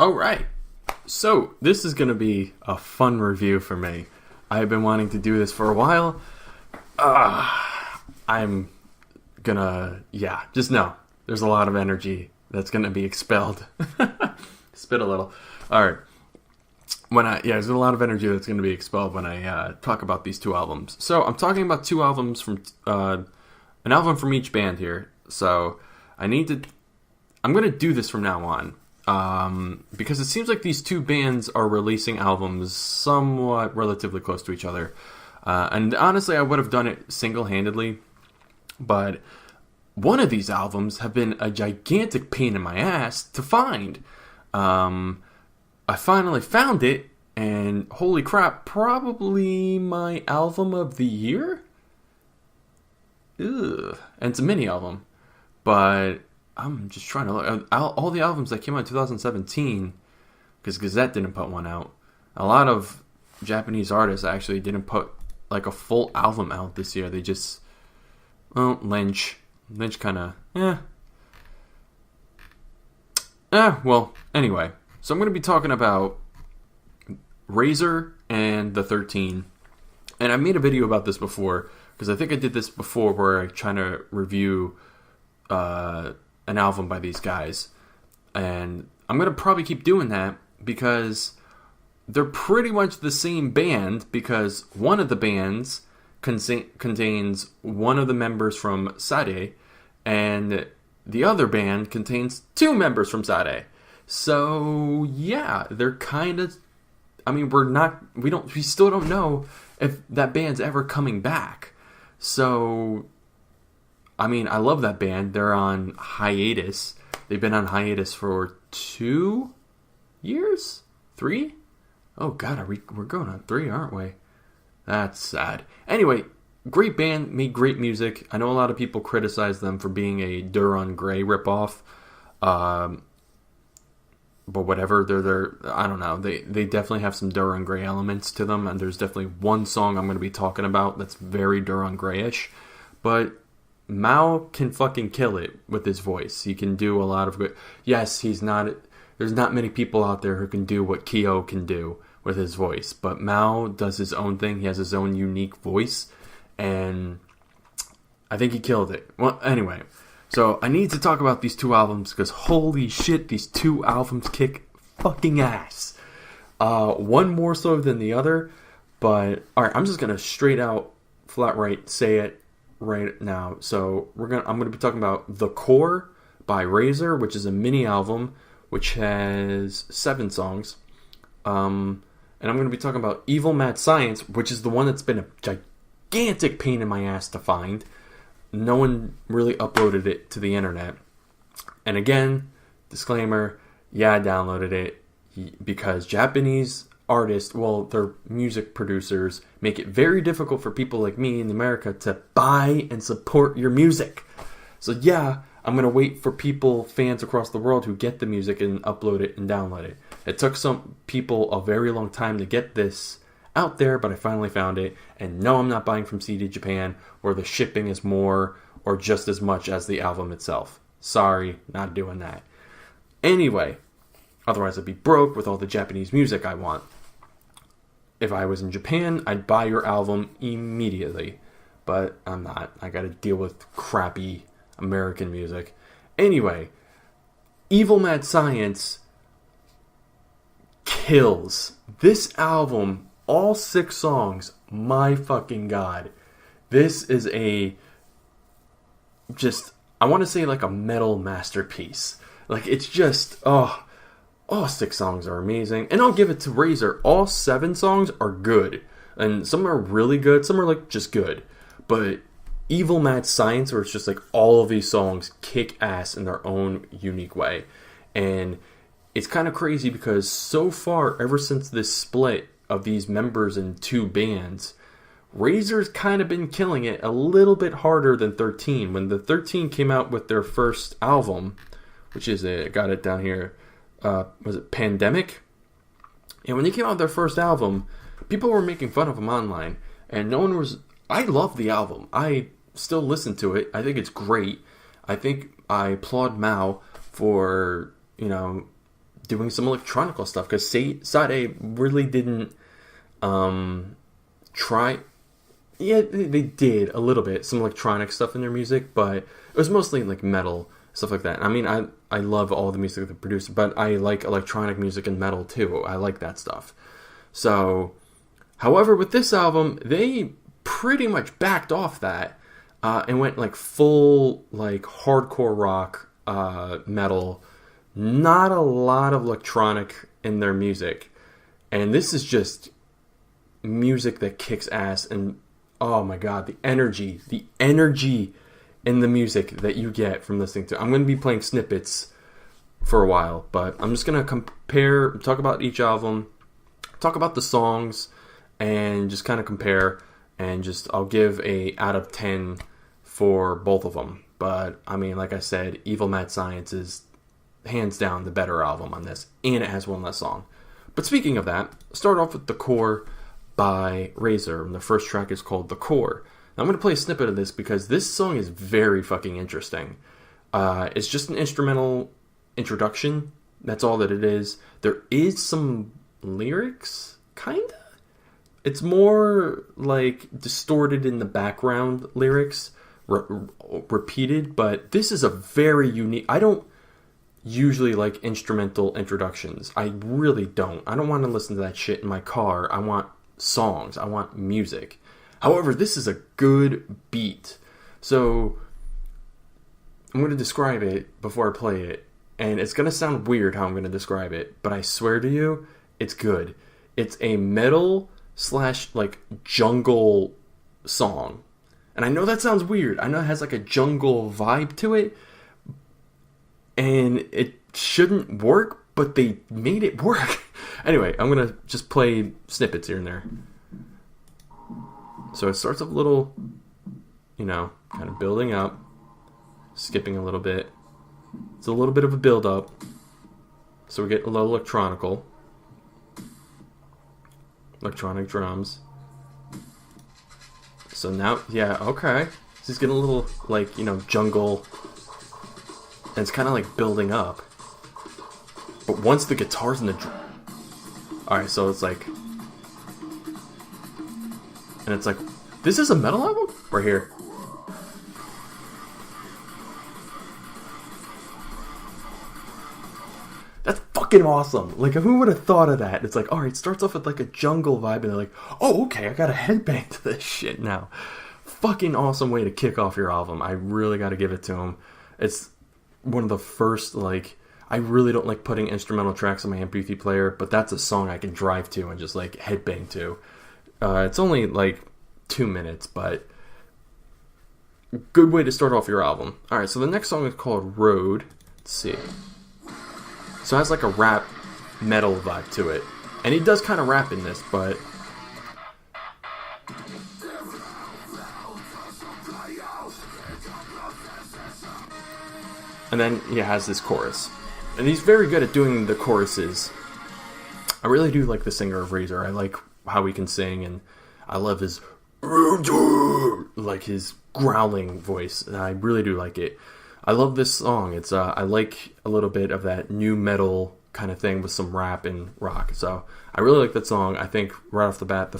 All right. So, this is going to be a fun review for me. I've been wanting to do this for a while. I'm gonna, just know there's a lot of energy that's going to be expelled. Spit a little. All right. There's a lot of energy that's going to be expelled when I talk about these two albums. So, I'm talking about two albums from, an album from each band here. So, I'm going to do this from now on. Because it seems like these two bands are releasing albums somewhat relatively close to each other. And honestly, I would have done it single-handedly. But one of these albums have been a gigantic pain in my ass to find. I finally found it, and holy crap, probably my album of the year? Ugh. And it's a mini album. But I'm just trying to look. All the albums that came out in 2017, because Gazette didn't put one out. A lot of Japanese artists actually didn't put like a full album out this year. They just, Lynch kind of, well, anyway. So I'm going to be talking about Razor and the 13. And I made a video about this before, because I think I did this before where I trying to review an album by these guys, and I'm going to probably keep doing that because they're pretty much the same band, because one of the bands contains one of the members from Sadie, and the other band contains two members from Sadie. So yeah, they're kind of, we still don't know if that band's ever coming back. So I love that band. They're on hiatus. They've been on hiatus for 2 years? 3? Oh, God, we're going on 3, aren't we? That's sad. Anyway, great band, made great music. I know a lot of people criticize them for being a Duran Gray ripoff. But whatever, they're I don't know. They definitely have some Duran Gray elements to them, and there's definitely one song I'm going to be talking about that's very Duran Gray-ish. But Mao can fucking kill it with his voice. He can do a lot of good. Yes, there's not many people out there who can do what Kyo can do with his voice, but Mao does his own thing. He has his own unique voice, and I think he killed it. Well, anyway, so I need to talk about these two albums because holy shit, these two albums kick fucking ass. One more so than the other, but alright, I'm just gonna straight out, flat right, say it right now. So I'm gonna be talking about The Core by Razor, which is a mini album which has 7 songs. And I'm gonna be talking about Evil Mad Science, which is the one that's been a gigantic pain in my ass to find. No one really uploaded it to the internet. And again, disclaimer, I downloaded it because Japanese artists, their music producers, make it very difficult for people like me in America to buy and support your music. So I'm going to wait for fans across the world who get the music and upload it and download it. It took some people a very long time to get this out there, but I finally found it. And no, I'm not buying from CD Japan, where the shipping is more or just as much as the album itself. Sorry, not doing that. Anyway, otherwise I'd be broke with all the Japanese music I want. If I was in Japan, I'd buy your album immediately. But I'm not. I gotta deal with crappy American music. Anyway, Evil Mad Science kills. This album, all 6 songs, my fucking god. This is I want to say like a metal masterpiece. Like, it's just, all 6 songs are amazing. And I'll give it to Razor. All 7 songs are good. And some are really good. Some are like just good. But Evil Mad Science, where it's just like all of these songs kick ass in their own unique way. And it's kind of crazy because so far, ever since this split of these members in 2 bands, Razor's kind of been killing it a little bit harder than 13. When the 13 came out with their first album, which is I got it down here, was it Pandemic? And when they came out with their first album, people were making fun of them online, and no one was. I love the album. I still listen to it. I think it's great. I think I applaud Mao for doing some electronical stuff, because Sadie really didn't try. Yeah, they did a little bit, some electronic stuff in their music, but it was mostly like metal, stuff like that. I mean, I love all the music they produced, but I like electronic music and metal too. I like that stuff. So, however, with this album, they pretty much backed off that and went like full like hardcore rock, metal. Not a lot of electronic in their music, and this is just music that kicks ass. And oh my god, the energy in the music that you get from listening to. I'm going to be playing snippets for a while, but I'm just going to talk about each album, talk about the songs, and just kind of compare, and I'll give a out of 10 for both of them. But I mean, like I said, Evil Mad Science is hands down the better album on this, and it has one less song. But speaking of that, start off with The Core by Razor, and the first track is called The Core. Now, I'm going to play a snippet of this because this song is very fucking interesting. It's just an instrumental introduction. That's all that it is. There is some lyrics, kinda. It's more like distorted in the background lyrics, repeated, but this is a very unique... I don't usually like instrumental introductions. I really don't. I don't want to listen to that shit in my car. I want songs. I want music. However, this is a good beat. So, I'm going to describe it before I play it. And it's going to sound weird how I'm going to describe it. But I swear to you, it's good. It's a metal / like jungle song. And I know that sounds weird. I know it has like a jungle vibe to it. And it shouldn't work, but they made it work. Anyway, I'm going to just play snippets here and there. So it starts up a little, kind of building up, skipping a little bit. It's a little bit of a build up. So we get a little electronic drums. So now, yeah, okay. So he's getting a little, jungle. And it's kind of like building up. But once the guitar's in the... Alright, so it's like... And it's like, this is a metal album? Right here. That's fucking awesome. Like, who would have thought of that? It's like, alright, it starts off with like a jungle vibe, and they're like, oh, okay, I got a headbang to this shit now. Fucking awesome way to kick off your album. I really got to give it to them. It's one of the first, I really don't like putting instrumental tracks on my MP3 player, but that's a song I can drive to and just, headbang to. It's only, 2 minutes, but good way to start off your album. Alright, so the next song is called Road. Let's see. So it has, a rap metal vibe to it. And he does kind of rap in this, but... And then he has this chorus. And he's very good at doing the choruses. I really do like the singer of Razor. I like how he can sing, and I love his his growling voice. And I really do like it. I love this song. It's I like a little bit of that new metal kind of thing with some rap and rock. So I really like that song. I think right off the bat,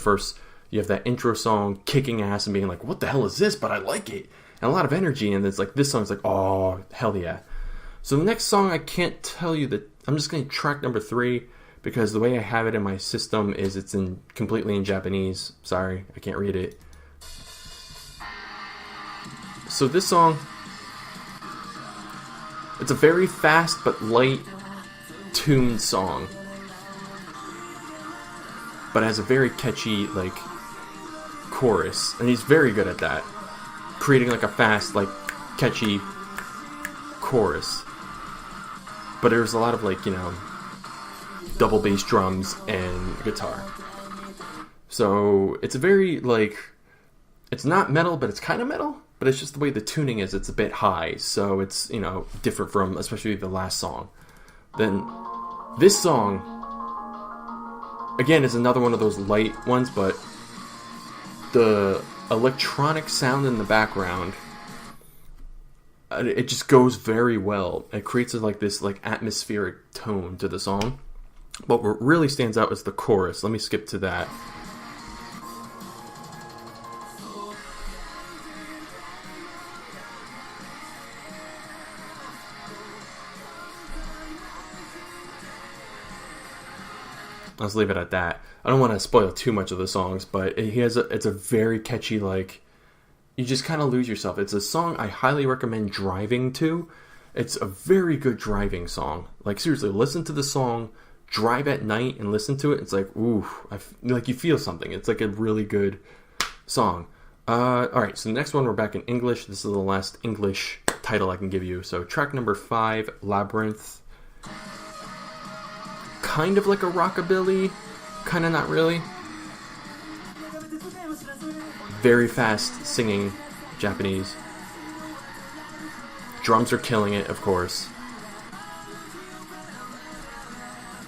you have that intro song kicking ass and being like, what the hell is this? But I like it. And a lot of energy, and it's like, this song's like, oh, hell yeah. So the next song, I can't tell you that, I'm just going to track number 3, because the way I have it in my system is it's completely in Japanese. Sorry, I can't read it. So this song, it's a very fast but light tuned song, but it has a very catchy, chorus, and he's very good at that. Creating a fast, catchy chorus. But there's a lot of double bass drums and guitar. So it's a very it's not metal, but it's kind of metal, but it's just the way the tuning is. It's a bit high, so it's different from especially the last song. Then this song again is another one of those light ones, but the electronic sound in the background it just goes very well. It creates like this like atmospheric tone to the song. But what really stands out is the chorus. Let me skip to that. Let's leave it at that. I don't want to spoil too much of the songs, but it's a very catchy, like, you just kind of lose yourself. It's a song I highly recommend driving to. It's a very good driving song. Like, seriously, listen to the song, drive at night and listen to it. It's like, ooh, like you feel something. It's like a really good song. Alright, so the next one, we're back in English. This is the last English title I can give you. So track number 5, Labyrinth. Kind of like a rockabilly, kind of not really. Very fast singing, Japanese. Drums are killing it, of course.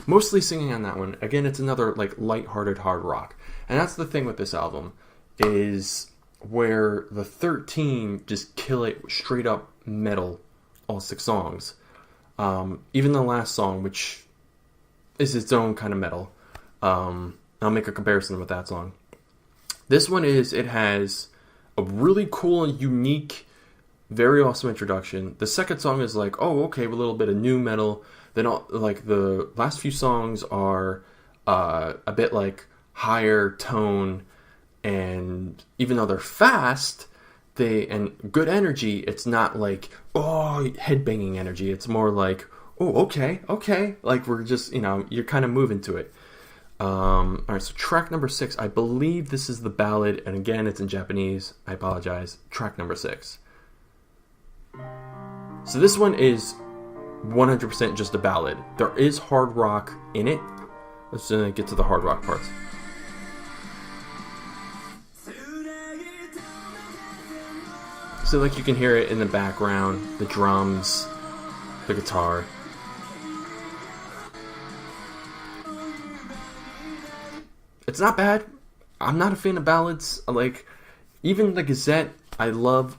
Mostly singing on that one. Again, it's another like light-hearted hard rock. And that's the thing with this album, is where the 13 just kill it straight up metal, all 6 songs. Even the last song, which is its own kind of metal. I'll make a comparison with that song. This one it has a really cool and unique, very awesome introduction. The second song is like, oh, okay, a little bit of new metal. Then like the last few songs are a bit like higher tone, and even though they're fast, and good energy, it's not like, oh, headbanging energy. It's more like, oh, okay. Like, we're just, you're kind of moving to it. Alright, so track number 6. I believe this is the ballad, and again, it's in Japanese. I apologize. Track number 6. So this one is 100% just a ballad. There is hard rock in it. Let's get to the hard rock parts. So, like, you can hear it in the background, the drums, the guitar. It's not bad. I'm not a fan of ballads. Like, even the Gazette, I love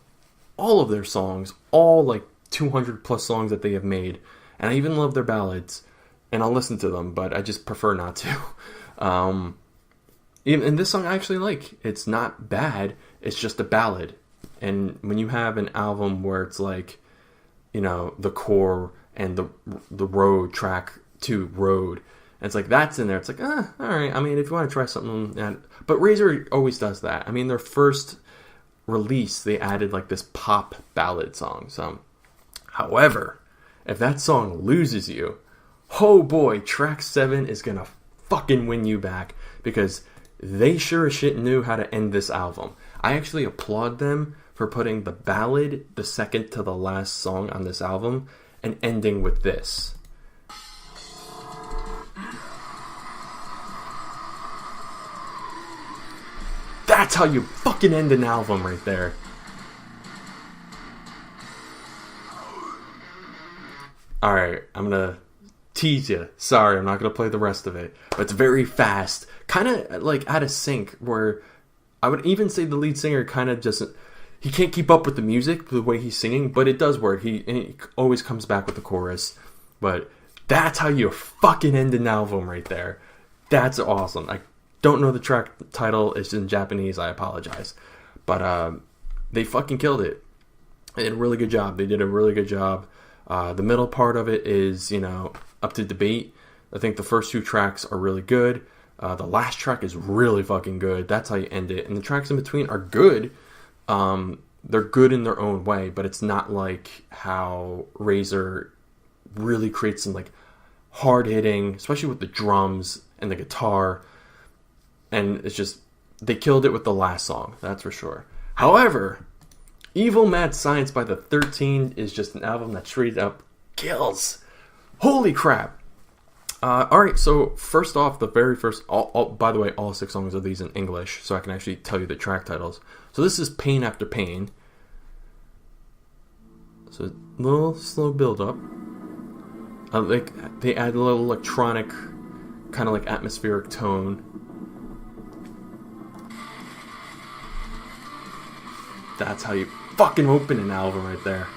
all of their songs. All, like, 200 plus songs that they have made. And I even love their ballads. And I'll listen to them, but I just prefer not to. And this song I actually like. It's not bad. It's just a ballad. And when you have an album where it's like, the core and the road, track 2, road, and it's like, that's in there. It's like, alright. I mean, if you want to try something. But Razor always does that. I mean, their first release, they added like this pop ballad song. So, however, if that song loses you, oh boy, track 7 is going to fucking win you back. Because they sure as shit knew how to end this album. I actually applaud them for putting the ballad, the second to the last song on this album, and ending with this. That's how you fucking end an album right there. Alright, I'm gonna tease you. Sorry, I'm not gonna play the rest of it. But it's very fast. Kind of like out of sync, where I would even say the lead singer kind of just... He can't keep up with the music, the way he's singing, but it does work. He always comes back with the chorus. But that's how you fucking end an album right there. That's awesome. I don't know the track title. It's in Japanese. I apologize. But they fucking killed it. They did a really good job. They did a really good job. The middle part of it is, up to debate. I think the first 2 tracks are really good. The last track is really fucking good. That's how you end it. And the tracks in between are good. They're good in their own way, but it's not like how Razor really creates some like hard hitting, especially with the drums and the guitar. And it's just, they killed it with the last song, that's for sure. However, Evil Mad Science by the 13 is just an album that straight up kills. Holy crap. Alright, so first off, the very first, by the way, all 6 songs of these in English, so I can actually tell you the track titles. So this is Pain After Pain. So a little slow build up. Like they add a little electronic, kind of like atmospheric tone. That's how you fucking open an album right there.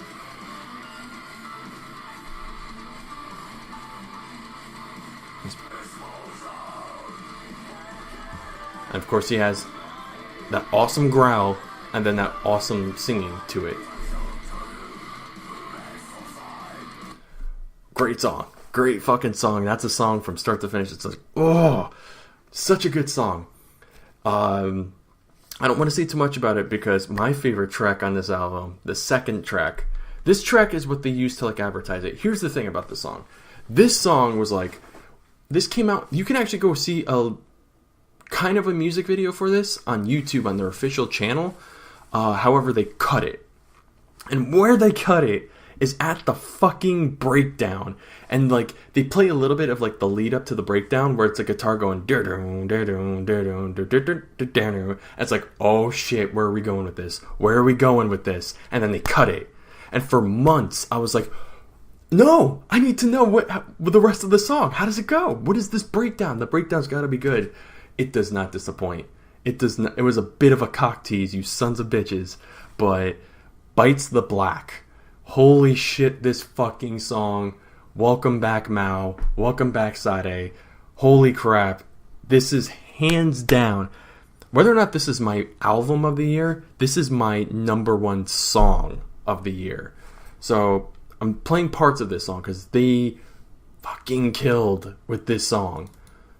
And of course he has that awesome growl and then that awesome singing to it. Great song. Great fucking song. That's a song from start to finish. It's like, oh, such a good song. I don't want to say too much about it because my favorite track on this album, the second track, this track is what they used to like advertise it. Here's the thing about the song. This song was like, this came out, you can actually go see a kind of a music video for this on YouTube on their official channel. However, they cut it. And where they cut it is at the fucking breakdown. And like they play a little bit of like the lead up to the breakdown where it's a guitar going it's like, oh shit, where are we going with this? Where are we going with this? And then they cut it. And for months I was like, no, I need to know what the rest of the song. How does it go? What is this breakdown? The breakdown's got to be good. It does not disappoint. It does not. It was a bit of a cock tease, you sons of bitches, but Bites the Black. Holy shit, this fucking song. Welcome back, Mao. Welcome back, Sadie. Holy crap. This is hands down. Whether or not this is my album of the year, this is my number one song of the year. So I'm playing parts of this song because they fucking killed with this song.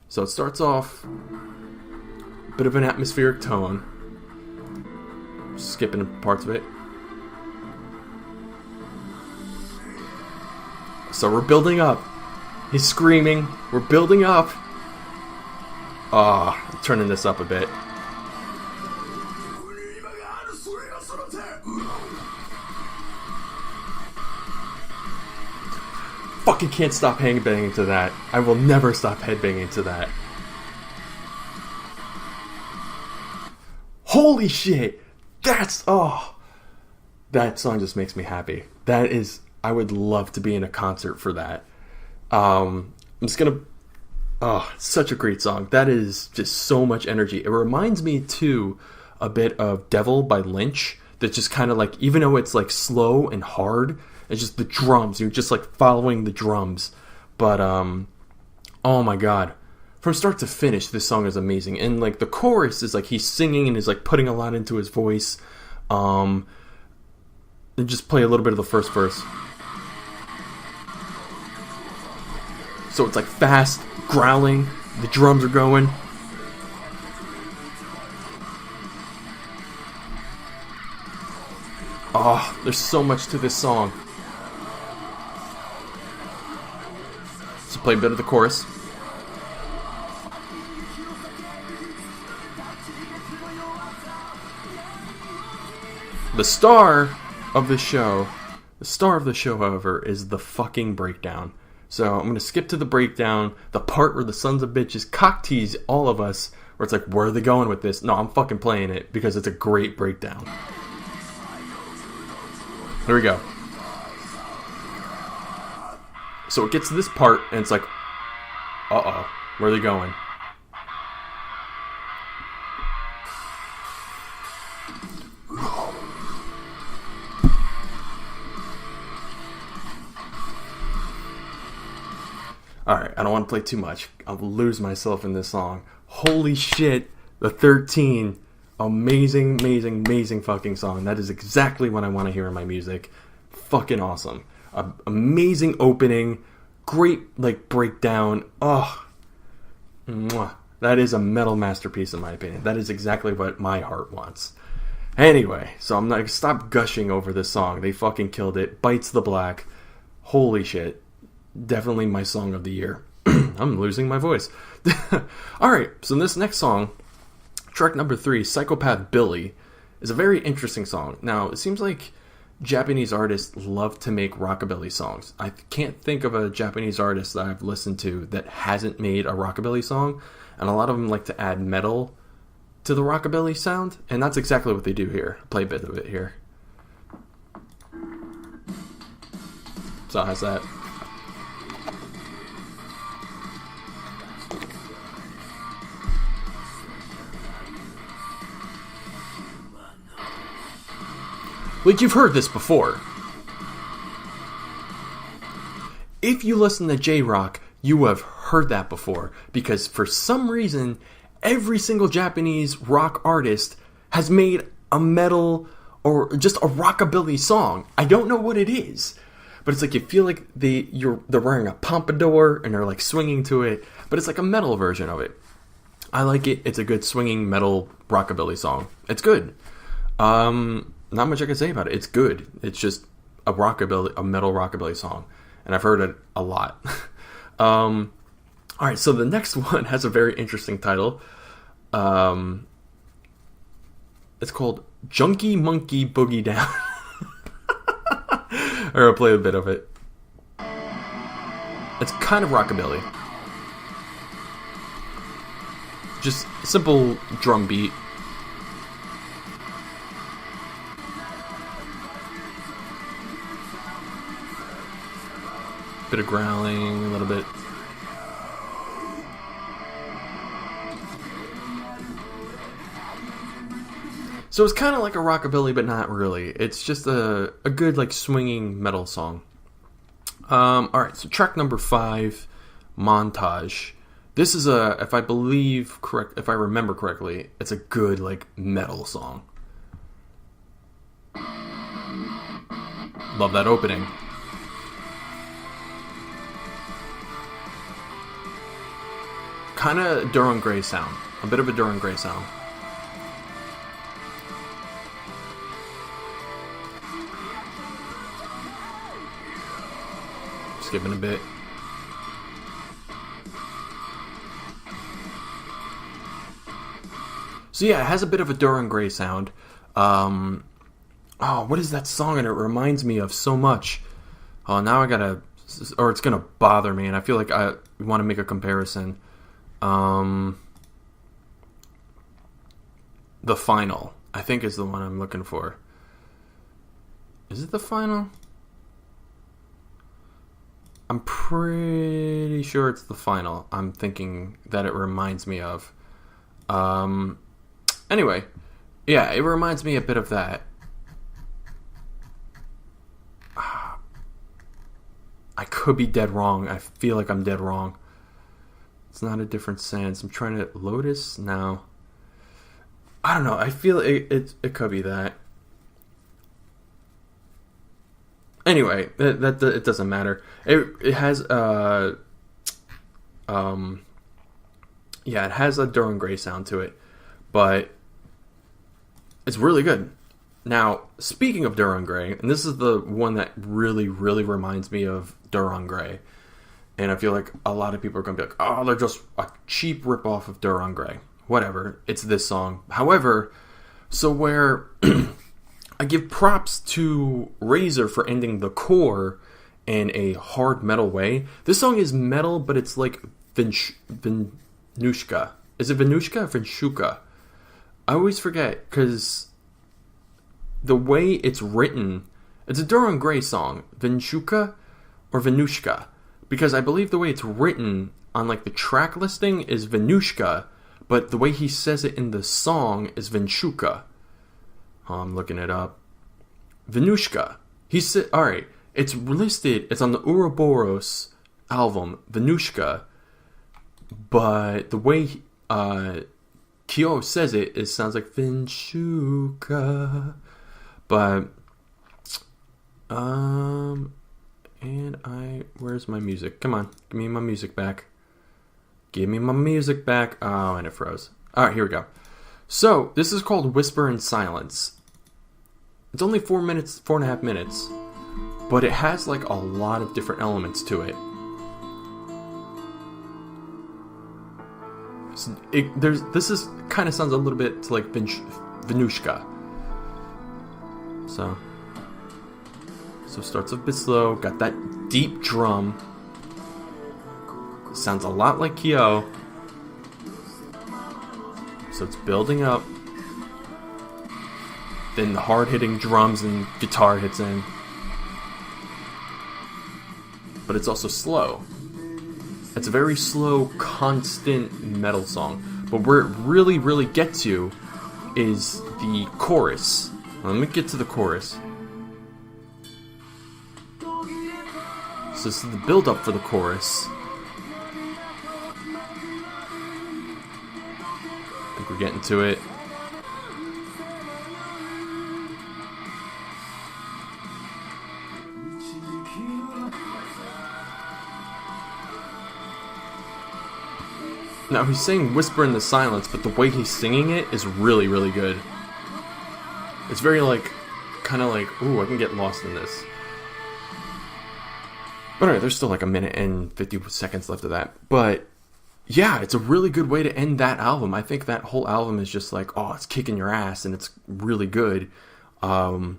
So it starts off a bit of an atmospheric tone. Skipping parts of it. So we're building up. He's screaming. We're building up. Turning this up a bit. Fucking can't stop headbanging to that. I will never stop headbanging to that. Holy shit! That song just makes me happy. That is, I would love to be in a concert for that. I'm just gonna, such a great song. That is just so much energy. It reminds me too a bit of Devil by Lynch. That's just kind of like, even though it's like slow and hard, it's just the drums. You're just like following the drums. But, oh my god. From start to finish, this song is amazing. And like the chorus is like he's singing and is like putting a lot into his voice. And just play a little bit of the first verse. So it's like fast, growling. The drums are going. Oh, there's so much to this song. So play a bit of the chorus. The star of the show, however, is the fucking breakdown. So I'm going to skip to the breakdown, the part where the sons of bitches cock tease all of us, where it's like, where are they going with this? No, I'm fucking playing it because it's a great breakdown. Here we go. So it gets to this part, and it's like, uh-oh, where are they going? Alright, I don't want to play too much. I'll lose myself in this song. Holy shit, the 13. Amazing, amazing, amazing fucking song. That is exactly what I want to hear in my music. Fucking awesome. Amazing opening. Great, like, breakdown. Oh. Mwah. That is a metal masterpiece in my opinion. That is exactly what my heart wants. Anyway, so I'm not gonna stop gushing over this song. They fucking killed it. Bites the Black. Holy shit. Definitely my song of the year. I'm losing my voice. Alright, so this next song, track number 3, Psychopath Billy, is a very interesting song. Now, it seems like Japanese artists love to make rockabilly songs. I can't think of a Japanese artist that I've listened to that hasn't made a rockabilly song, and a lot of them like to add metal to the rockabilly sound, and that's exactly what they do here. I'll play a bit of it here. So how's that? Like, you've heard this before. If you listen to J-Rock, you have heard that before. Because for some reason, every single Japanese rock artist has made a metal or just a rockabilly song. I don't know what it is, but it's like you feel like they're wearing a pompadour and they're like swinging to it, but it's like a metal version of it. I like it. It's a good swinging metal rockabilly song. It's good. Not much I can say about it. It's good. It's just a metal rockabilly song, and I've heard it a lot. All right, so the next one has a very interesting title. It's called Junkie Monkey Boogie Down. Or I'll play a bit of it. It's kind of rockabilly. Just simple drum beat. Bit of growling, a little bit. So it's kind of like a rockabilly, but not really. It's just a good, like, swinging metal song. Alright, so track number 5, Montage. This is if I remember correctly, it's a good, like, metal song. Love that opening. Kind of Durham Gray sound. A bit of a Durham Gray sound. Skipping a bit. So yeah, it has a bit of a Durham Gray sound. What is that song? And it reminds me of so much. Oh, now I gotta, or it's gonna bother me, and I feel like I want to make a comparison. The Final, I think, is the one I'm looking for. Is it The Final? I'm pretty sure it's The Final. I'm thinking that it reminds me of. Anyway, yeah, it reminds me a bit of that. I could be dead wrong. I feel like I'm dead wrong. It's not a different sense. I'm trying to... Lotus? No. I don't know. I feel it could be that. Anyway, that it doesn't matter. It has it has a Durham Gray sound to it, but it's really good. Now, speaking of Durham Gray, and this is the one that really, really reminds me of Durham Gray, and I feel like a lot of people are going to be like, oh, they're just a cheap ripoff of Durham Gray. Whatever, it's this song. However, so where I give props to Razor for ending the core in a hard metal way, this song is metal, but it's like Venushka. Is it Venushka or Venshuka? I always forget, because the way it's written, it's a Durham Gray song, Venshuka or Venushka, because I believe the way it's written on like the track listing is Venushka, but the way he says it in the song is Venshuka. I'm looking it up. Venushka. He said, alright, it's listed, it's on the Ouroboros album, Venushka, but the way Kyo says it sounds like Venshuka. But, where's my music? Come on, give me my music back. Give me my music back. Oh, and it froze. Alright, here we go. So, this is called Whisper in Silence. It's only 4.5 minutes, but it has like a lot of different elements to it. This kind of sounds a little bit to like Venushka. So it starts a bit slow, got that deep drum. Sounds a lot like Kyo. So it's building up. Then the hard-hitting drums and guitar hits in. But it's also slow. It's a very slow, constant metal song. But where it really, really gets you is the chorus. Let me get to the chorus. So this is the build-up for the chorus. think we're getting to it. Now, he's saying Whisper in the Silence, but the way he's singing it is really, really good. It's very, like, kind of like, ooh, I can get lost in this. But anyway, there's still like a minute and 50 seconds left of that. But, yeah, it's a really good way to end that album. I think that whole album is just like, oh, it's kicking your ass, and it's really good. And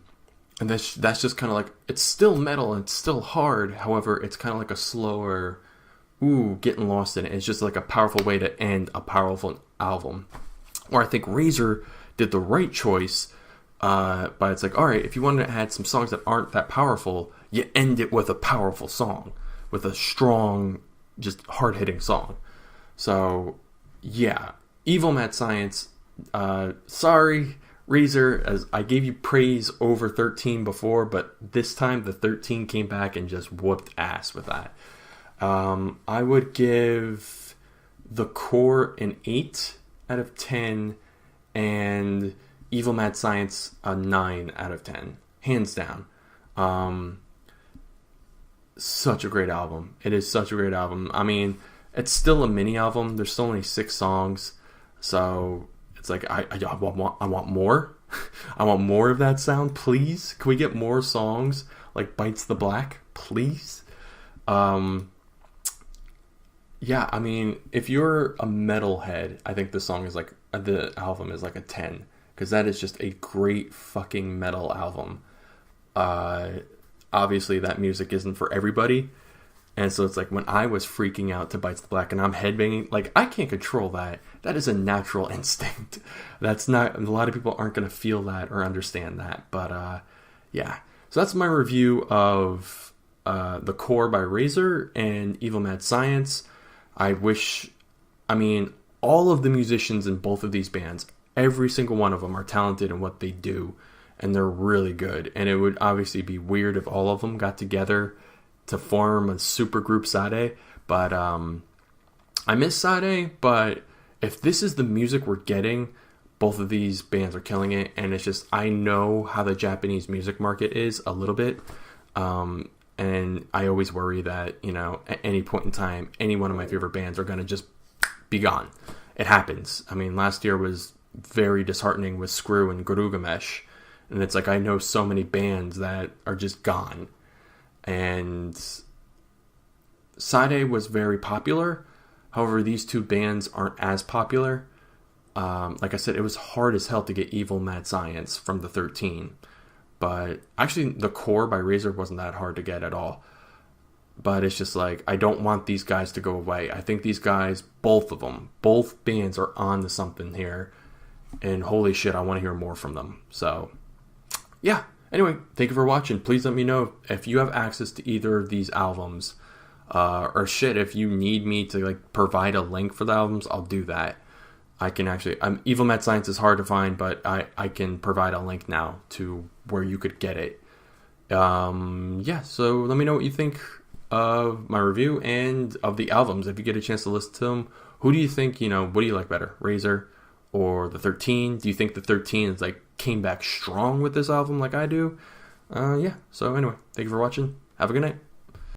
that's just kind of like, it's still metal, and it's still hard. However, it's kind of like a slower... getting lost in it. It's just like a powerful way to end a powerful album. Or I think Razor did the right choice, but it's like, alright, if you wanted to add some songs that aren't that powerful, you end it with a powerful song. With a strong, just hard-hitting song. So, yeah. Evil Mad Science, sorry, Razor, as I gave you praise over 13 before, but this time the 13 came back and just whooped ass with that. I would give The Core an 8 out of 10 and Evil Mad Science a 9 out of 10. Hands down. Such a great album. It is such a great album. I mean, it's still a mini album. There's still only 6 songs. So it's like, I want more. I want more of that sound, please. Can we get more songs like Bites the Black, please? Yeah, I mean, if you're a metalhead, I think the album is like a 10, because that is just a great fucking metal album. Obviously, that music isn't for everybody, and so it's like when I was freaking out to Bites the Black and I'm headbanging, like, I can't control that. That is a natural instinct. That's not, a lot of people aren't going to feel that or understand that, but yeah. So that's my review of The Core by Razor and Evil Mad Science. I mean, all of the musicians in both of these bands, every single one of them are talented in what they do, and they're really good. And it would obviously be weird if all of them got together to form a super group Sadie, but I miss Sadie, but if this is the music we're getting, both of these bands are killing it, and it's just, I know how the Japanese music market is a little bit, and I always worry that, you know, at any point in time, any one of my favorite bands are going to just be gone. It happens. I mean, last year was very disheartening with Screw and Gilgamesh. And it's like, I know so many bands that are just gone. And Sadie was very popular. However, these two bands aren't as popular. Like I said, it was hard as hell to get Evil Mad Science from the 13. But actually, The Core by Razor wasn't that hard to get at all. But it's just like, I don't want these guys to go away. I think these guys, both of them, both bands are on to something here. And holy shit, I want to hear more from them. So, yeah. Anyway, thank you for watching. Please let me know if you have access to either of these albums. Or shit, if you need me to like provide a link for the albums, I'll do that. I can actually, Evil Mad Science is hard to find, but I can provide a link now to where you could get it. Yeah, so let me know what you think of my review and of the albums. If you get a chance to listen to them, who do you think, you know, what do you like better, Razor or the 13? Do you think the 13 is like came back strong with this album like I do? Yeah, so anyway, thank you for watching. Have a good night.